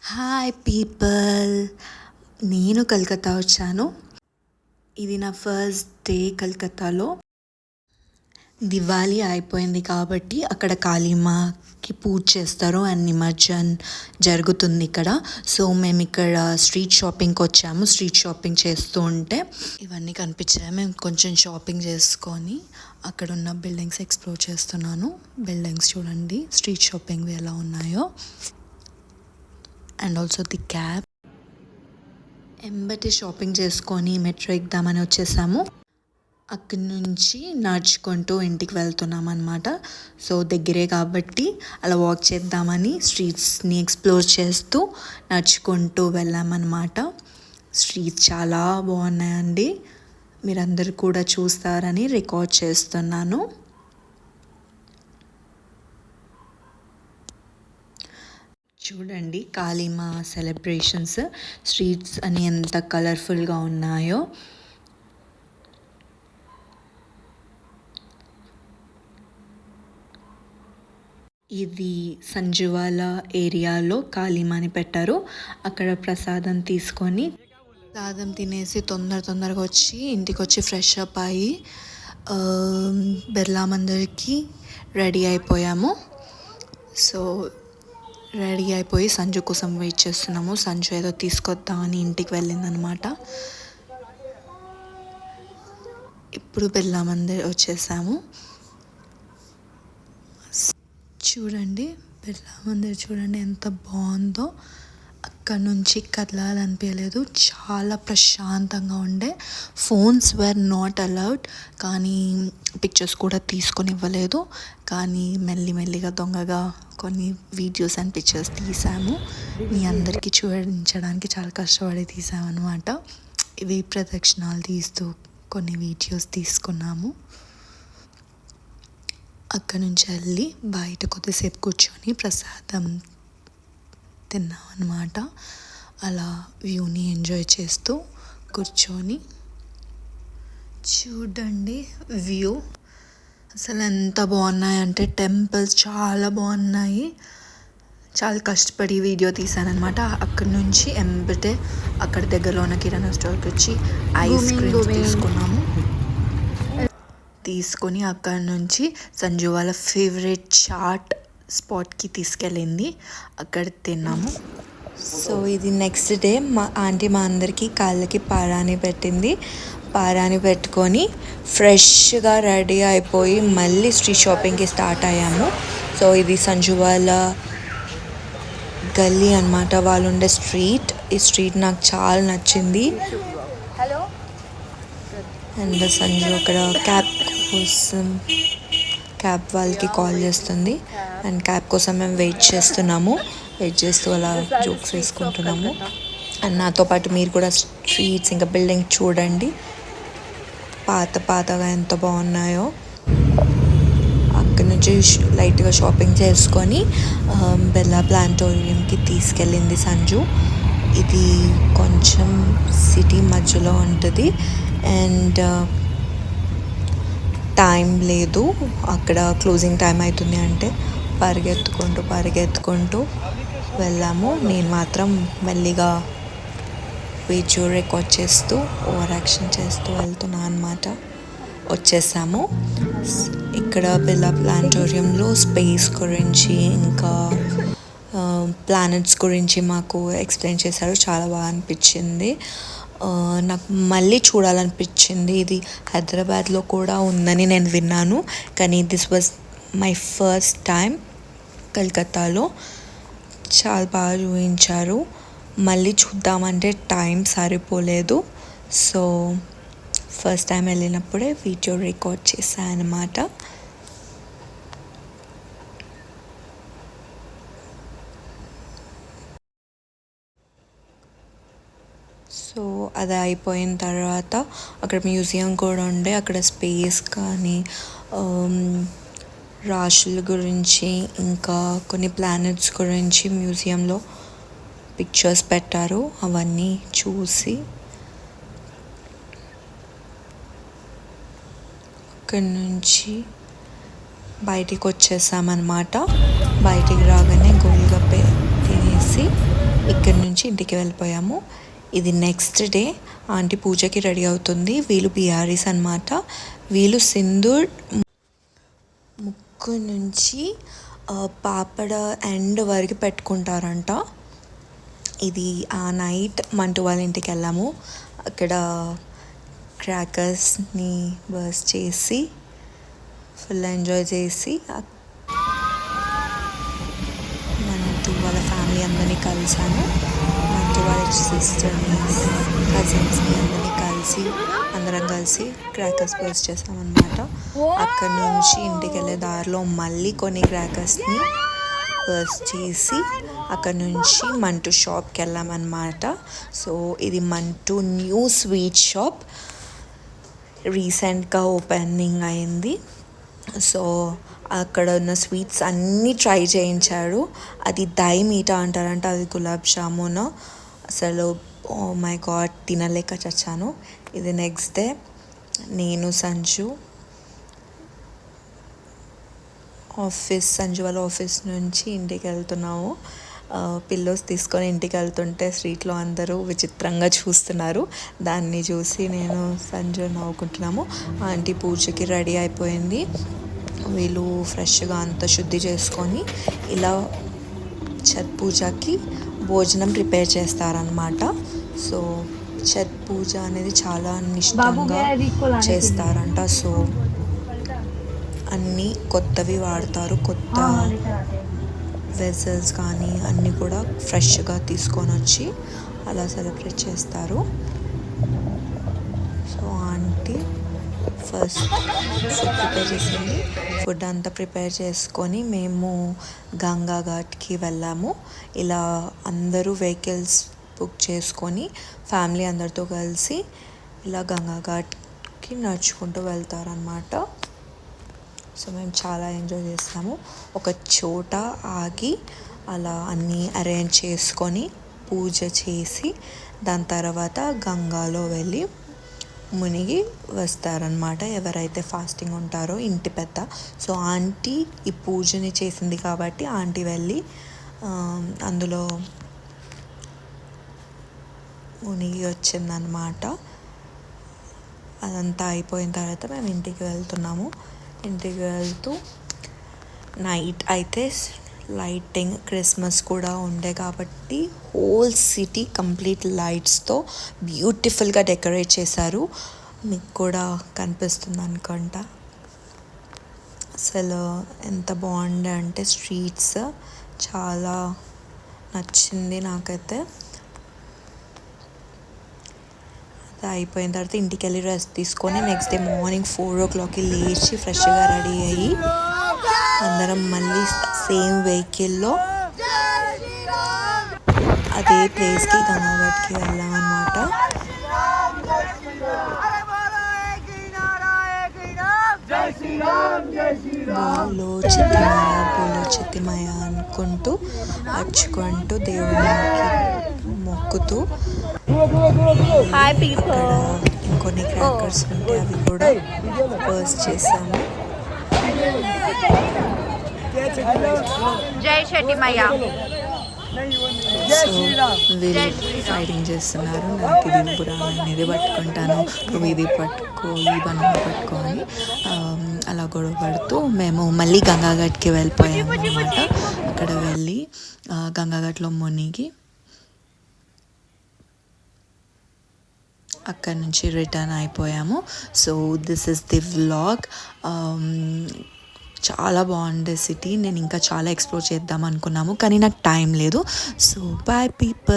Hi people, నేను కలకత్తా వచ్చాను. ఇది నా ఫస్ట్ డే కలకత్తాలో. దివాళీ అయిపోయింది కాబట్టి అక్కడ కాళీమాకి పూజ చేస్తారు అండ్ నిమజ్జన్ జరుగుతుంది ఇక్కడ. సో మేము ఇక్కడ స్ట్రీట్ షాపింగ్కి వచ్చాము. స్ట్రీట్ షాపింగ్ చేస్తూ ఉంటే ఇవన్నీ కనిపించాయి. మేము కొంచెం షాపింగ్ చేసుకొని అక్కడ ఉన్న బిల్డింగ్స్ ఎక్స్ప్లోర్ చేస్తున్నాను. బిల్డింగ్స్ చూడండి స్ట్రీట్ షాపింగ్ ఎలా ఉన్నాయో. And also the cab. ఎంబటి షాపింగ్ చేసుకొని మెట్రో ఎక్దామని వచ్చేసాము. అక్కడి నుంచి నడుచుకుంటూ ఇంటికి వెళ్తున్నాం అనమాట. సో దగ్గరే కాబట్టి అలా వాక్ చేద్దామని స్ట్రీట్స్ని ఎక్స్ప్లోర్ చేస్తూ నడుచుకుంటూ వెళ్ళామన్నమాట. స్ట్రీట్స్ చాలా బాగున్నాయండి. మీరందరూ కూడా చూస్తారని రికార్డ్ చేస్తున్నాను. చూడండి కాళీమా సెలబ్రేషన్స్, స్ట్రీట్స్ అని ఎంత కలర్ఫుల్గా ఉన్నాయో. ఇది సంజువాల ఏరియాలో కాళీమాని పెట్టారు. అక్కడ ప్రసాదం తీసుకొని ప్రసాదం తినేసి తొందరగా వచ్చి ఇంటికి వచ్చి ఫ్రెష్ అప్ అయ్యి బిర్లా మందిర్కి రెడీ అయిపోయాము. సో రెడీ అయిపోయి సంజు కోసం వెయిట్ చేస్తున్నాము. సంజు ఏదో తీసుకొద్దామని ఇంటికి వెళ్ళిందనమాట. ఇప్పుడు బిర్లా మందిర్ వచ్చేసాము. చూడండి బిర్లా మందిర్ చూడండి ఎంత బాగుందో. అక్కడ నుంచి కదలాలనిపించలేదు. చాలా ప్రశాంతంగా ఉండే. ఫోన్స్ వేర్ నాట్ అలౌడ్, కానీ పిక్చర్స్ కూడా తీసుకొని ఇవ్వలేదు. కానీ మెల్లిగా దొంగగా కొన్ని వీడియోస్ అండ్ పిక్చర్స్ తీసాము. మీ అందరికీ చూపించడానికి చాలా కష్టపడి తీసామన్నమాట. ఇవి ప్రదక్షిణాలు తీస్తూ కొన్ని వీడియోస్ తీసుకున్నాము. అక్కడ నుంచి వెళ్ళి బయట కొద్దిసేపు కూర్చొని ప్రసాదం తిన్నాం అన్నమాట. అలా వ్యూని ఎంజాయ్ చేస్తూ కూర్చొని చూడండి వ్యూ అసలు ఎంత బాగున్నాయంటే టెంపుల్స్ చాలా బాగున్నాయి. చాలా కష్టపడి వీడియో తీసానమాట. అక్కడ నుంచి ఎంబటే అక్కడ దగ్గరలో ఉన్న కిరాణా స్టోర్కి వచ్చి ఐస్ క్రీమ్స్ తీసుకొని అక్కడ నుంచి సంజు వాళ్ళ ఫేవరెట్ చాట్ స్పాట్కి తీసుకెళ్ళింది. అక్కడ తిన్నాము. సో ఇది నెక్స్ట్ డే మా ఆంటీ మా అందరికీ కాళ్ళకి పారాని పెట్టింది. పారాని పెట్టుకొని ఫ్రెష్గా రెడీ అయిపోయి మళ్ళీ స్ట్రీట్ షాపింగ్కి స్టార్ట్ అయ్యాము. సో ఇది సంజు వాళ్ళ గల్లీ అనమాట, వాళ్ళు ఉండే స్ట్రీట్. ఈ స్ట్రీట్ నాకు చాలా నచ్చింది. అండ్ సంజు అక్కడ క్యాబ్ కోసం క్యాబ్ వాళ్ళకి కాల్ చేస్తుంది. అండ్ క్యాబ్ కోసం మేము వెయిట్ చేస్తూ అలా జోక్స్ వేసుకుంటున్నాము. అండ్ నాతో పాటు మీరు కూడా స్ట్రీట్స్ ఇంకా బిల్డింగ్ చూడండి పాతగా ఎంత బాగున్నాయో. అక్కడి నుంచి లైట్గా షాపింగ్ చేసుకొని బిర్లా ప్లానిటోరియంకి తీసుకెళ్ళింది సంజు. ఇది కొంచెం సిటీ మధ్యలో ఉంటుంది అండ్ టైం లేదు. అక్కడ క్లోజింగ్ టైం అవుతుంది అంటే పరిగెత్తుకుంటూ వెళ్ళాము. నేను మాత్రం మెల్లిగా వీడియో రికార్డ్ చేస్తూ ఓవర్ యాక్షన్ చేస్తూ వెళ్తున్నా అనమాట. వచ్చేసాము. ఇక్కడ బిర్లా ప్లానిటోరియంలో స్పేస్ గురించి ఇంకా ప్లానెట్స్ గురించి మాకు ఎక్స్ప్లెయిన్ చేశారు. చాలా బాగా అనిపించింది. నాకు మళ్ళీ చూడాలనిపించింది. ఇది హైదరాబాద్లో కూడా ఉందని నేను విన్నాను, కానీ this was my first time కలకత్తాలో. చాలా బాగా చూపించారు. మళ్ళీ చూద్దామంటే టైం సరిపోలేదు. సో ఫస్ట్ టైం వెళ్ళినప్పుడే వీడియో రికార్డ్ చేశాను అన్నమాట. సో అది అయిపోయిన తర్వాత అక్కడ మ్యూజియం కూడా ఉండే. అక్కడ స్పేస్ కానీ రాశుల గురించి ఇంకా కొన్ని ప్లానెట్స్ గురించి మ్యూజియంలో పిక్చర్స్ పెట్టారు. అవన్నీ చూసి అక్కడి నుంచి బయటికి వచ్చేసామన్నమాట. బయటికి రాగానే గోల్గప్పే తినేసి ఇక్కడి నుంచి ఇంటికి వెళ్ళిపోయాము. ఇది నెక్స్ట్ డే. ఆంటీ పూజకి రెడీ అవుతుంది. వీళ్ళు బిహారీస్ అనమాట. వీళ్ళు సింధూర్ ముక్కు నుంచి పాపడ ఎండ్ వరకు పెట్టుకుంటారంట. ఇది ఆ నైట్ మంటు వాళ్ళ ఇంటికి వెళ్ళాము. అక్కడ క్రాకర్స్ని బర్స్ట్ చేసి ఫుల్ ఎంజాయ్ చేసి మంటు వాళ్ళ ఫ్యామిలీ అందరినీ కలిసాను. మంటు వాళ్ళ సిస్టర్ని, కజిన్స్ని అందరం కలిసి క్రాకర్స్ బర్స్ట్ చేసామన్నమాట. అక్కడ నుంచి ఇంటికి వెళ్ళే దారిలో మళ్ళీ కొన్ని క్రాకర్స్ని బర్స్ట్ చేసి అక్కడ నుంచి మంటు షాప్కి వెళ్ళామన్నమాట. సో ఇది మంటు న్యూ స్వీట్ షాప్ రీసెంట్గా ఓపెనింగ్ అయింది. సో అక్కడ ఉన్న స్వీట్స్ అన్నీ ట్రై చేయించాడు. అది దై మీఠా అంటారంట, అది గులాబ్ జామున్. అసలు ఓ మై గాడ్ తినలేక చచ్చాను. ఇది నెక్స్ట్ డే. నేను సంజు సంజు వాళ్ళ ఆఫీస్ నుంచి ఇంటికి వెళ్తున్నాము. పిల్లోస్ తీసుకొని ఇంటికి వెళ్తుంటే స్ట్రీట్లో అందరూ విచిత్రంగా చూస్తున్నారు. దాన్ని చూసి నేను సంజు నవ్వుకుంటున్నాము. ఆంటీ పూజకి రెడీ అయిపోయింది. వీళ్ళు ఫ్రెష్గా అంతా శుద్ధి చేసుకొని ఇలా ఛత్ పూజకి భోజనం ప్రిపేర్ చేస్తారనమాట. సో ఛత్ పూజ అనేది చాలా నిష్టంగా చేస్తారంట. సో అన్నీ కొత్తవి వాడతారు. కొత్త వెజల్స్ కానీ అన్నీ కూడా ఫ్రెష్గా తీసుకొని వచ్చి అలా సెలబ్రేట్ చేస్తారు. So aunty first food prepare చేసింది. ఫుడ్ అంతా ప్రిపేర్ చేసుకొని మేము గంగా ఘాట్కి వెళ్ళాము. ఇలా అందరూ వెహికల్స్ బుక్ చేసుకొని ఫ్యామిలీ అందరితో కలిసి ఇలా గంగా ఘాట్కి నడుచుకుంటూ వెళ్తారనమాట. సో మేము చాలా ఎంజాయ్ చేస్తాము. ఒక చోట ఆగి అలా అన్నీ అరేంజ్ చేసుకొని పూజ చేసి దాని తర్వాత గంగాలో వెళ్ళి మునిగి వస్తారనమాట ఎవరైతే ఫాస్టింగ్ ఉంటారో ఇంటి పెద్ద. సో ఆంటీ ఈ పూజని చేసింది కాబట్టి ఆంటీ వెళ్ళి అందులో మునిగి వచ్చిందనమాట. అదంతా అయిపోయిన తర్వాత మేము ఇంటికి వెళ్తున్నాము. ఇంటికి వెళ్తూ నైట్ అయితే లైటింగ్ క్రిస్మస్ కూడా ఉండే కాబట్టి హోల్ సిటీ కంప్లీట్ లైట్స్తో బ్యూటిఫుల్గా డెకరేట్ చేశారు. మీకు కూడా కనిపిస్తుంది అనుకుంటా. అసలు ఎంత బాగుండే అంటే స్ట్రీట్స్ చాలా నచ్చింది నాకైతే. అది అయిపోయిన తర్వాత ఇంటికి వెళ్ళి రెస్ట్ తీసుకొని నెక్స్ట్ డే మార్నింగ్ 4 o'clockకి లేచి ఫ్రెష్గా రెడీ అయ్యి అందరం మళ్ళీ సేమ్ వెహికల్లో అదే ప్లేస్కి గంగాఘాట్కి వెళ్ళామన్నమాట. బోలో చిత్తిమయ అనుకుంటూ అర్చుకుంటూ దేవుడికి మొక్కుతూ ఇంకొన్ని క్రాకర్స్ ఉంటే అవి కూడా బర్స్ట్ చేసాము. జై శెట్టిమయ్య. సో వీళ్ళు ఫైటింగ్ చేస్తున్నారు. నాకు ఇది బురా అనేది పట్టుకుంటాను, నువ్వు ఇది పట్టుకో, ఈ బనానా పట్టుకో అని అలా గొడవ పడుతూ మేము మళ్ళీ గంగాఘాట్కి వెళ్ళిపోయాము అన్నమాట. అక్కడ వెళ్ళి గంగాఘాట్లో మునిగి అక్కడి నుంచి రిటర్న్ అయిపోయాము. So this is the vlog. చాలా బాగుండే సిటీ. నేను ఇంకా చాలా ఎక్స్ప్లోర్ చేద్దాం అనుకున్నాము కానీ నాకు టైం లేదు. So bye people.